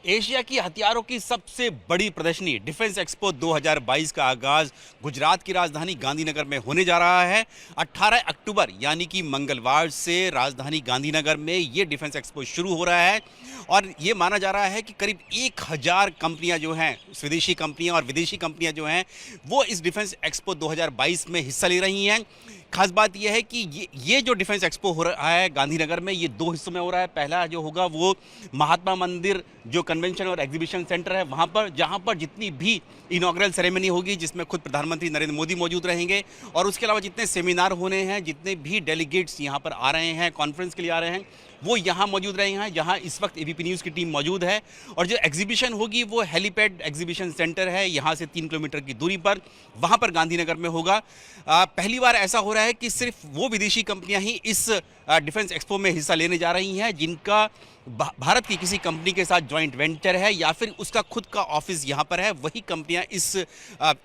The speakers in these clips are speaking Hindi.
एशिया की हथियारों की सबसे बड़ी प्रदर्शनी डिफेंस एक्सपो 2022 का आगाज गुजरात की राजधानी गांधीनगर में होने जा रहा है। 18 अक्टूबर यानी कि मंगलवार से राजधानी गांधीनगर में ये डिफेंस एक्सपो शुरू हो रहा है और ये माना जा रहा है कि करीब 1000 कंपनियां जो हैं, स्वदेशी कंपनियां और विदेशी कंपनियां जो हैं, वो इस डिफेंस एक्सपो 2022 में हिस्सा ले रही हैं। खास बात यह है कि ये जो डिफेंस एक्सपो हो रहा है गांधीनगर में, ये 2 हिस्सों में हो रहा है। पहला जो होगा वो महात्मा मंदिर जो कन्वेंशन और एग्जीबिशन सेंटर है वहाँ पर, जहाँ पर जितनी भी इनॉग्रल सेरेमनी होगी जिसमें खुद प्रधानमंत्री नरेंद्र मोदी मौजूद रहेंगे और उसके अलावा जितने सेमिनार होने हैं, जितने भी डेलीगेट्स यहाँ पर आ रहे हैं, कॉन्फ्रेंस के लिए आ रहे हैं, वो यहाँ मौजूद रहे हैं, जहाँ इस वक्त एबीपी न्यूज़ की टीम मौजूद है। और जो एग्जीबिशन होगी वो हेलीपैड एग्जीबिशन सेंटर है, यहाँ से 3 किलोमीटर की दूरी पर, वहाँ पर गांधीनगर में होगा। पहली बार ऐसा हो रहा है कि सिर्फ वो विदेशी कंपनियां ही इस डिफेंस एक्सपो में हिस्सा लेने जा रही हैं जिनका भारत की किसी कंपनी के साथ जॉइंट वेंचर है या फिर उसका खुद का ऑफिस यहाँ पर है, वही कंपनियां इस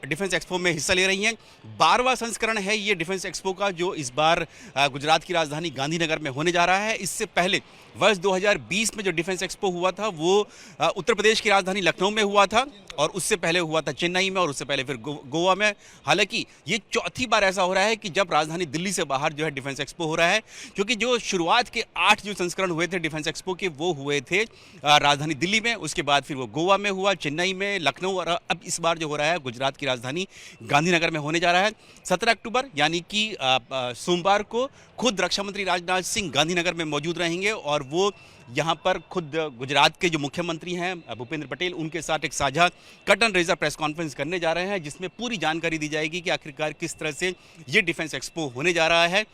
डिफेंस एक्सपो में हिस्सा ले रही हैं। 12वां संस्करण है ये डिफेंस एक्सपो का, जो इस बार गुजरात की राजधानी गांधीनगर में होने जा रहा है। इससे पहले वर्ष 2020 में जो डिफेंस एक्सपो हुआ था वो उत्तर प्रदेश की राजधानी लखनऊ में हुआ था और उससे पहले हुआ था चेन्नई में और उससे पहले फिर गोवा में। हालांकि ये चौथी बार ऐसा हो रहा है कि जब राजधानी दिल्ली से बाहर जो है डिफेंस एक्सपो हो रहा है, क्योंकि जो शुरुआत के 8 जो संस्करण हुए थे डिफेंस एक्सपो के, वो हुए थे राजधानी दिल्ली में, उसके बाद फिर वो गोवा में हुआ, चेन्नई में, लखनऊ, और अब इस बार जो हो रहा है गुजरात की राजधानी गांधीनगर में होने जा रहा है। 17 अक्टूबर यानी कि सोमवार को खुद रक्षा मंत्री राजनाथ सिंह गांधीनगर में मौजूद रहेंगे और वो यहाँ पर खुद गुजरात के जो मुख्यमंत्री हैं भूपेंद्र पटेल, उनके साथ एक साझा कर्टन रेजर प्रेस कॉन्फ्रेंस करने जा रहे हैं जिसमें पूरी जानकारी दी जाएगी कि आखिरकार किस तरह से ये डिफेंस एक्सपो होने जा रहा है।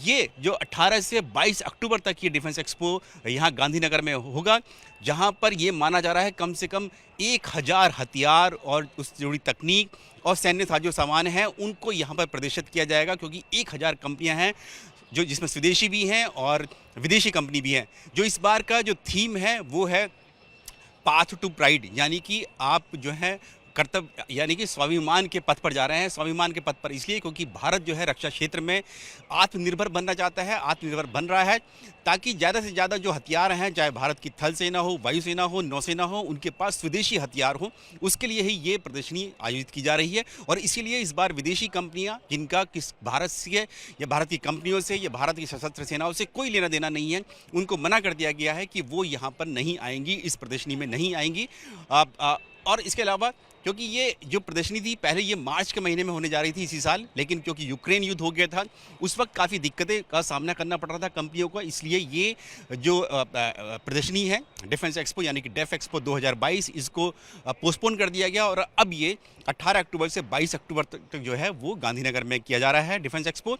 ये जो 18 से 22 अक्टूबर तक ये डिफेंस एक्सपो यहाँ गांधीनगर में होगा, जहाँ पर ये माना जा रहा है कम से कम 1000 हथियार और उससे जुड़ी तकनीक और सैन्य साजो सामान हैं उनको यहाँ पर प्रदर्शित किया जाएगा, क्योंकि 1000 कंपनियाँ हैं जो जिसमें स्वदेशी भी हैं और विदेशी कंपनी भी हैं। जो इस बार का जो थीम है वो है पाथ टू प्राइड, यानी कि आप जो है कर्तव्य यानी कि स्वाभिमान के पथ पर जा रहे हैं। स्वाभिमान के पथ पर इसलिए क्योंकि भारत जो है रक्षा क्षेत्र में आत्मनिर्भर बनना चाहता है, आत्मनिर्भर बन रहा है, ताकि ज़्यादा से ज़्यादा जो हथियार हैं, चाहे भारत की थल सेना हो, वायुसेना हो, नौसेना हो, उनके पास स्वदेशी हथियार हो। उसके लिए ही ये प्रदर्शनी आयोजित की जा रही है और इसीलिए इस बार विदेशी कंपनियां जिनका किस भारत से या भारत की कंपनियों से या भारत की सशस्त्र सेनाओं से कोई लेना देना नहीं है, उनको मना कर दिया गया है कि वो यहाँ पर नहीं आएंगी, इस प्रदर्शनी में नहीं आएंगी। और इसके अलावा क्योंकि ये जो प्रदर्शनी थी पहले ये मार्च के महीने में होने जा रही थी इसी साल, लेकिन क्योंकि यूक्रेन युद्ध हो गया था उस वक्त काफ़ी दिक्कतें का सामना करना पड़ रहा था कंपनियों को, इसलिए ये जो प्रदर्शनी है डिफेंस एक्सपो यानी कि डेफ एक्सपो 2022, इसको पोस्टपोन कर दिया गया और अब ये 18 अक्टूबर से 22 अक्टूबर तक जो है वो गांधीनगर में किया जा रहा है डिफेंस एक्सपो।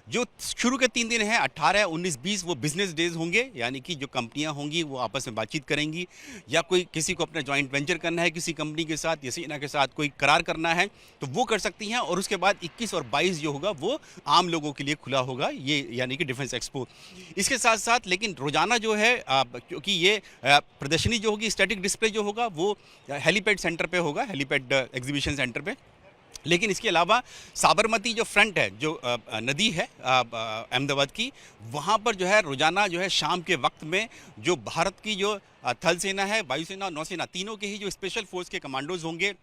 जो शुरू के 3 दिन हैं 18, 19, 20 वो बिजनेस डेज होंगे, यानी कि जो कंपनियां होंगी वो आपस में बातचीत करेंगी या कोई किसी को अपना जॉइंट वेंचर करना है किसी कंपनी के साथ या सेना के साथ कोई करार करना है तो वो कर सकती हैं। और उसके बाद 21 और 22 जो होगा वो आम लोगों के लिए खुला होगा, ये यानी कि डिफेंस एक्सपो। इसके साथ साथ लेकिन रोजाना जो है क्योंकि ये प्रदर्शनी जो होगी, स्टैटिक डिस्प्ले जो होगा वो हेलीपैड सेंटर पे होगा, हेलीपैड एग्जीबिशन सेंटर पे। लेकिन इसके अलावा साबरमती जो फ्रंट है, जो नदी है अहमदाबाद की, वहाँ पर जो है रोज़ाना जो है शाम के वक्त में जो भारत की जो थल सेना है, वायुसेना और नौसेना, तीनों के ही जो स्पेशल फोर्स के कमांडोज होंगे,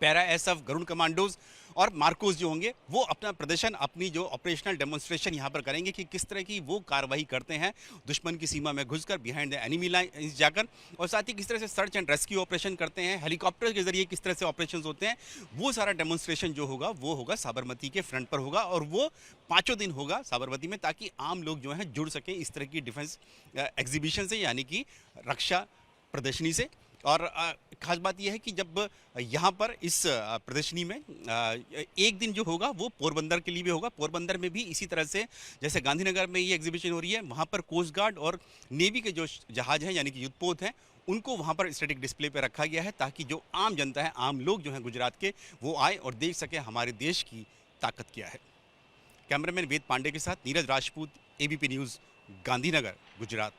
पैरा एसएफ, गरुड़ कमांडोज और मार्कोस जो होंगे, वो अपना प्रदर्शन, अपनी जो ऑपरेशनल डेमोन्स्ट्रेशन यहाँ पर करेंगे कि किस तरह की वो कार्रवाई करते हैं दुश्मन की सीमा में घुसकर, बिहाइंड द एनिमी लाइन जाकर, और साथ ही किस तरह से सर्च एंड रेस्क्यू ऑपरेशन करते हैं, हेलीकॉप्टर के जरिए किस तरह से ऑपरेशन होते हैं, वो सारा डेमोन्स्ट्रेशन जो होगा वो होगा साबरमती के फ्रंट पर होगा और वो 5 दिन होगा साबरमती में, ताकि आम लोग जो हैं जुड़ सकें इस तरह की डिफेंस एग्जीबिशन से, यानी कि रक्षा प्रदर्शनी से। और खास बात यह है कि जब यहाँ पर इस प्रदर्शनी में एक दिन जो होगा वो पोरबंदर के लिए भी होगा। पोरबंदर में भी इसी तरह से जैसे गांधीनगर में ये एग्जीबिशन हो रही है, वहाँ पर कोस्ट गार्ड और नेवी के जो जहाज़ हैं यानी कि युद्धपोत हैं, उनको वहाँ पर स्टैटिक डिस्प्ले पे रखा गया है ताकि जो आम जनता है, आम लोग जो हैं गुजरात के, वो आए और देख सकें हमारे देश की ताकत क्या है। कैमरामैन वेद पांडे के साथ नीरज राजपूत, एबीपी न्यूज़, गांधीनगर, गुजरात।